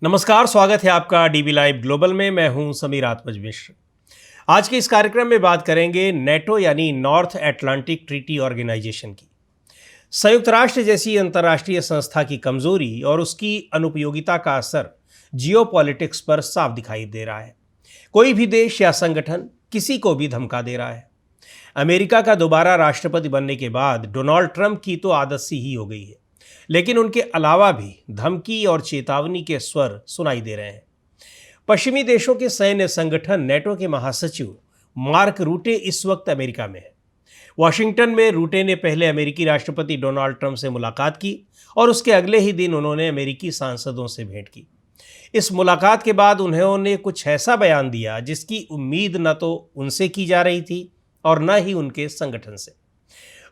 नमस्कार, स्वागत है आपका डीबी लाइव ग्लोबल में। मैं हूं समीर आत्मज मिश्र। आज के इस कार्यक्रम में बात करेंगे नेटो यानी नॉर्थ एटलांटिक ट्रीटी ऑर्गेनाइजेशन की। संयुक्त राष्ट्र जैसी अंतर्राष्ट्रीय संस्था की कमजोरी और उसकी अनुपयोगिता का असर जियोपॉलिटिक्स पर साफ दिखाई दे रहा है। कोई भी देश या संगठन किसी को भी धमका दे रहा है। अमेरिका का दोबारा राष्ट्रपति बनने के बाद डोनाल्ड ट्रंप की तो आदत सी ही हो गई है, लेकिन उनके अलावा भी धमकी और चेतावनी के स्वर सुनाई दे रहे हैं। पश्चिमी देशों के सैन्य संगठन नेटो के महासचिव मार्क रूटे इस वक्त अमेरिका में है। वॉशिंगटन में रूटे ने पहले अमेरिकी राष्ट्रपति डोनाल्ड ट्रंप से मुलाकात की और उसके अगले ही दिन उन्होंने अमेरिकी सांसदों से भेंट की। इस मुलाकात के बाद उन्होंने कुछ ऐसा बयान दिया जिसकी उम्मीद न तो उनसे की जा रही थी और न ही उनके संगठन से।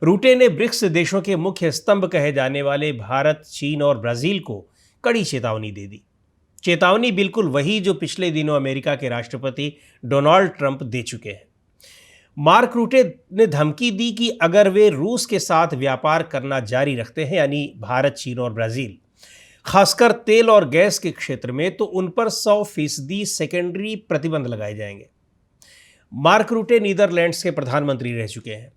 रूटे ने ब्रिक्स देशों के मुख्य स्तंभ कहे जाने वाले भारत, चीन और ब्राजील को कड़ी चेतावनी दे दी। चेतावनी बिल्कुल वही जो पिछले दिनों अमेरिका के राष्ट्रपति डोनाल्ड ट्रंप दे चुके हैं। मार्क रूटे ने धमकी दी कि अगर वे रूस के साथ व्यापार करना जारी रखते हैं, यानी भारत, चीन और ब्राजील, खासकर तेल और गैस के क्षेत्र में, तो उन पर 100% सेकेंडरी प्रतिबंध लगाए जाएंगे। मार्क रूटे नीदरलैंड्स के प्रधानमंत्री रह चुके हैं।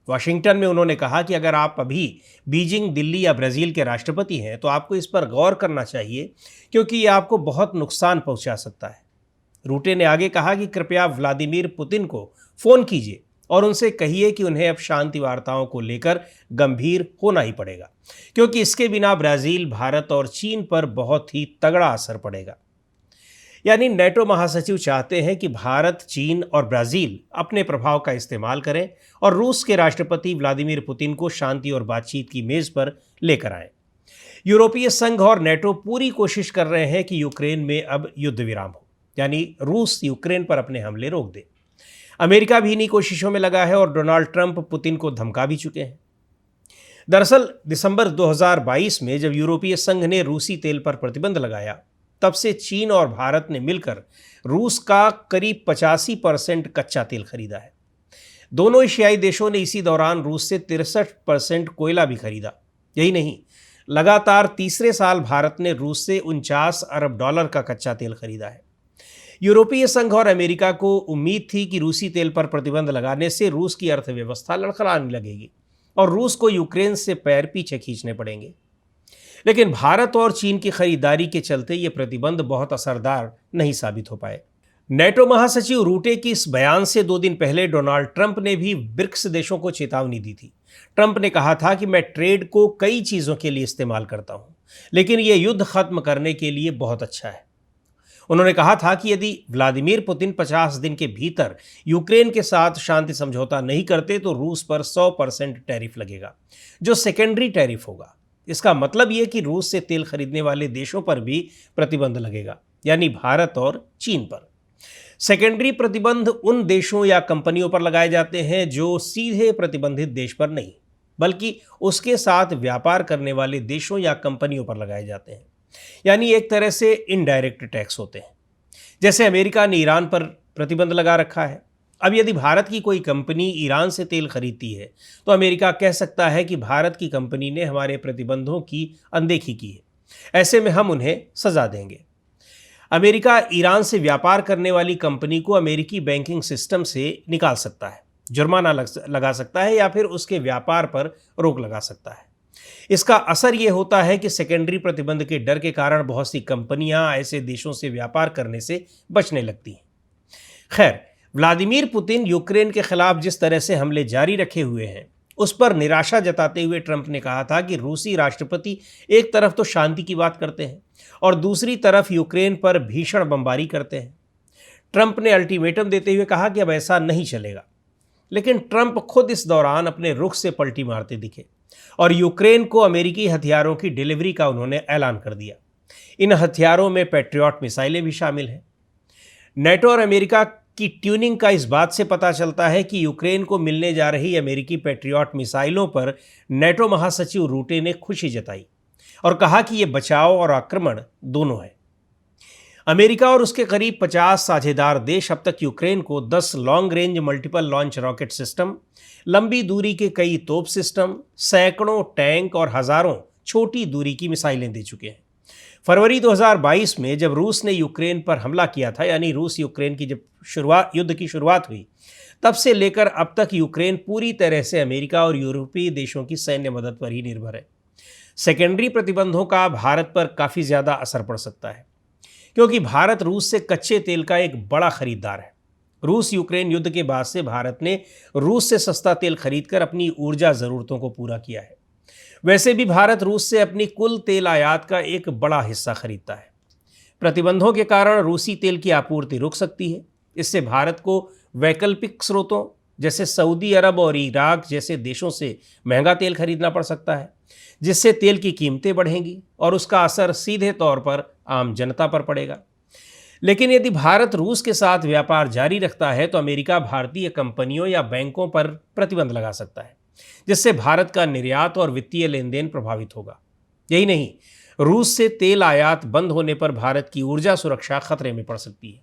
वाशिंगटन में उन्होंने कहा कि अगर आप अभी बीजिंग, दिल्ली या ब्राज़ील के राष्ट्रपति हैं तो आपको इस पर गौर करना चाहिए, क्योंकि ये आपको बहुत नुकसान पहुंचा सकता है। रूटे ने आगे कहा कि कृपया व्लादिमीर पुतिन को फ़ोन कीजिए और उनसे कहिए कि उन्हें अब शांति वार्ताओं को लेकर गंभीर होना ही पड़ेगा, क्योंकि इसके बिना ब्राज़ील, भारत और चीन पर बहुत ही तगड़ा असर पड़ेगा। यानी नेटो महासचिव चाहते हैं कि भारत, चीन और ब्राज़ील अपने प्रभाव का इस्तेमाल करें और रूस के राष्ट्रपति व्लादिमीर पुतिन को शांति और बातचीत की मेज पर लेकर आएं। यूरोपीय संघ और नेटो पूरी कोशिश कर रहे हैं कि यूक्रेन में अब युद्ध विराम हो, यानी रूस यूक्रेन पर अपने हमले रोक दे। अमेरिका भी इन्हीं कोशिशों में लगा है और डोनाल्ड ट्रंप पुतिन को धमका भी चुके हैं। दरअसल दिसंबर 2022 में जब यूरोपीय संघ ने रूसी तेल पर प्रतिबंध लगाया, तब से चीन और भारत ने मिलकर रूस का करीब 85% कच्चा तेल खरीदा है। दोनों एशियाई देशों ने इसी दौरान रूस से 63% कोयला भी खरीदा। यही नहीं, लगातार तीसरे साल भारत ने रूस से $49 अरब का कच्चा तेल खरीदा है। यूरोपीय संघ और अमेरिका को उम्मीद थी कि रूसी तेल पर प्रतिबंध लगाने से रूस की अर्थव्यवस्था लड़खड़ाने लगेगी और रूस को यूक्रेन से पैर पीछे खींचने पड़ेंगे। लेकिन भारत और चीन की खरीदारी के चलते ये प्रतिबंध बहुत असरदार नहीं साबित हो पाए। नेटो महासचिव रूटे की इस बयान से 2 दिन पहले डोनाल्ड ट्रंप ने भी ब्रिक्स देशों को चेतावनी दी थी। ट्रंप ने कहा था कि मैं ट्रेड को कई चीज़ों के लिए इस्तेमाल करता हूं, लेकिन ये युद्ध खत्म करने के लिए बहुत अच्छा है। उन्होंने कहा था कि यदि व्लादिमीर पुतिन 50 दिन के भीतर यूक्रेन के साथ शांति समझौता नहीं करते तो रूस पर 100% टैरिफ लगेगा, जो सेकेंडरी टैरिफ होगा। इसका मतलब ये कि रूस से तेल खरीदने वाले देशों पर भी प्रतिबंध लगेगा, यानी भारत और चीन पर। सेकेंडरी प्रतिबंध उन देशों या कंपनियों पर लगाए जाते हैं जो सीधे प्रतिबंधित देश पर नहीं, बल्कि उसके साथ व्यापार करने वाले देशों या कंपनियों पर लगाए जाते हैं। यानी एक तरह से इनडायरेक्ट टैक्स होते हैं। जैसे अमेरिका ने ईरान पर प्रतिबंध लगा रखा है। अब यदि भारत की कोई कंपनी ईरान से तेल खरीदती है तो अमेरिका कह सकता है कि भारत की कंपनी ने हमारे प्रतिबंधों की अनदेखी की है, ऐसे में हम उन्हें सजा देंगे। अमेरिका ईरान से व्यापार करने वाली कंपनी को अमेरिकी बैंकिंग सिस्टम से निकाल सकता है, जुर्माना लगा सकता है या फिर उसके व्यापार पर रोक लगा सकता है। इसका असर ये होता है कि सेकेंडरी प्रतिबंध के डर के कारण बहुत सी कंपनियां ऐसे देशों से व्यापार करने से बचने लगती हैं। खैर, व्लादिमीर पुतिन यूक्रेन के खिलाफ जिस तरह से हमले जारी रखे हुए हैं, उस पर निराशा जताते हुए ट्रंप ने कहा था कि रूसी राष्ट्रपति एक तरफ तो शांति की बात करते हैं और दूसरी तरफ यूक्रेन पर भीषण बमबारी करते हैं। ट्रंप ने अल्टीमेटम देते हुए कहा कि अब ऐसा नहीं चलेगा, लेकिन ट्रंप खुद इस दौरान अपने रुख से पलटी मारते दिखे और यूक्रेन को अमेरिकी हथियारों की डिलीवरी का उन्होंने ऐलान कर दिया। इन हथियारों में पैट्रियट मिसाइलें भी शामिल हैं। नेटो और अमेरिका की ट्यूनिंग का इस बात से पता चलता है कि यूक्रेन को मिलने जा रही अमेरिकी पैट्रियट मिसाइलों पर नेटो महासचिव रूटे ने खुशी जताई और कहा कि ये बचाव और आक्रमण दोनों है। अमेरिका और उसके करीब 50 साझेदार देश अब तक यूक्रेन को 10 long range multiple launch rocket system, लंबी दूरी के कई तोप सिस्टम, सैकड़ों टैंक और हजारों छोटी दूरी की मिसाइलें दे चुके हैं। फरवरी 2022 में जब रूस ने यूक्रेन पर हमला किया था, यानी रूस यूक्रेन की जब युद्ध की शुरुआत हुई, तब से लेकर अब तक यूक्रेन पूरी तरह से अमेरिका और यूरोपीय देशों की सैन्य मदद पर ही निर्भर है। सेकेंडरी प्रतिबंधों का भारत पर काफ़ी ज़्यादा असर पड़ सकता है, क्योंकि भारत रूस से कच्चे तेल का एक बड़ा खरीदार है। रूस यूक्रेन युद्ध के बाद से भारत ने रूस से सस्ता तेल खरीदकर अपनी ऊर्जा ज़रूरतों को पूरा किया है। वैसे भी भारत रूस से अपनी कुल तेल आयात का एक बड़ा हिस्सा खरीदता है। प्रतिबंधों के कारण रूसी तेल की आपूर्ति रुक सकती है। इससे भारत को वैकल्पिक स्रोतों जैसे सऊदी अरब और इराक जैसे देशों से महंगा तेल खरीदना पड़ सकता है, जिससे तेल की कीमतें बढ़ेंगी और उसका असर सीधे तौर पर आम जनता पर पड़ेगा। लेकिन यदि भारत रूस के साथ व्यापार जारी रखता है तो अमेरिका भारतीय कंपनियों या बैंकों पर प्रतिबंध लगा सकता है, जिससे भारत का निर्यात और वित्तीय लेन देन प्रभावित होगा। यही नहीं, रूस से तेल आयात बंद होने पर भारत की ऊर्जा सुरक्षा खतरे में पड़ सकती है,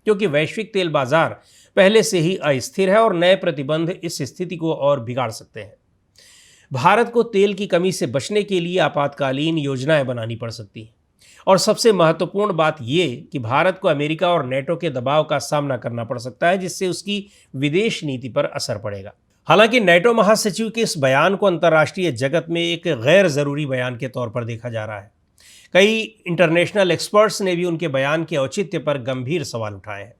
क्योंकि वैश्विक तेल बाजार पहले से ही अस्थिर है और नए प्रतिबंध इस स्थिति को और बिगाड़ सकते हैं। भारत को तेल की कमी से बचने के लिए आपातकालीन योजनाएं बनानी पड़ सकती हैं, और सबसे महत्वपूर्ण बात यह कि भारत को अमेरिका और नेटो के दबाव का सामना करना पड़ सकता है, जिससे उसकी विदेश नीति पर असर पड़ेगा। हालांकि नेटो महासचिव के इस बयान को अंतर्राष्ट्रीय जगत में एक गैर जरूरी बयान के तौर पर देखा जा रहा है। कई इंटरनेशनल एक्सपर्ट्स ने भी उनके बयान के औचित्य पर गंभीर सवाल उठाए हैं।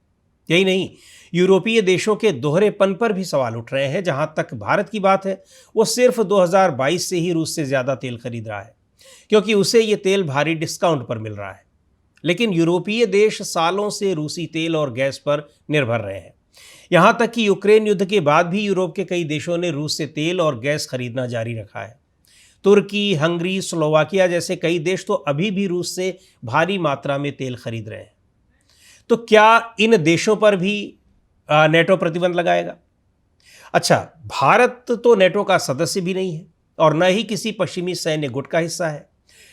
यही नहीं, यूरोपीय देशों के दोहरेपन पर भी सवाल उठ रहे हैं। जहां तक भारत की बात है, वो सिर्फ 2022 से ही रूस से ज़्यादा तेल खरीद रहा है, क्योंकि उसे ये तेल भारी डिस्काउंट पर मिल रहा है। लेकिन यूरोपीय देश सालों से रूसी तेल और गैस पर निर्भर रहे हैं। यहाँ तक कि यूक्रेन युद्ध के बाद भी यूरोप के कई देशों ने रूस से तेल और गैस खरीदना जारी रखा है। तुर्की, हंगरी, स्लोवाकिया जैसे कई देश तो अभी भी रूस से भारी मात्रा में तेल खरीद रहे हैं। तो क्या इन देशों पर भी नेटो प्रतिबंध लगाएगा? अच्छा, भारत तो नेटो का सदस्य भी नहीं है और न ही किसी पश्चिमी सैन्य गुट का हिस्सा है।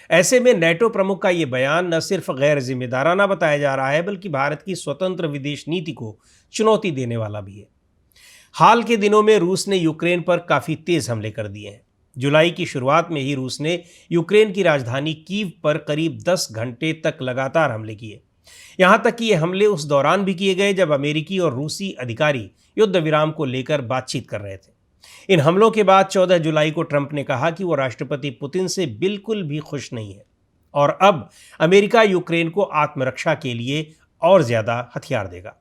ऐसे में नेटो प्रमुख का ये बयान न सिर्फ गैर जिम्मेदाराना बताया जा रहा है, बल्कि भारत की स्वतंत्र विदेश नीति को चुनौती देने वाला भी है। हाल के दिनों में रूस ने यूक्रेन पर काफ़ी तेज़ हमले कर दिए हैं। जुलाई की शुरुआत में ही रूस ने यूक्रेन की राजधानी कीव पर करीब 10 घंटे तक लगातार हमले किए। यहाँ तक कि ये हमले उस दौरान भी किए गए जब अमेरिकी और रूसी अधिकारी युद्ध विराम को लेकर बातचीत कर रहे थे। इन हमलों के बाद 14 जुलाई को ट्रंप ने कहा कि वो राष्ट्रपति पुतिन से बिल्कुल भी खुश नहीं है और अब अमेरिका यूक्रेन को आत्मरक्षा के लिए और ज़्यादा हथियार देगा।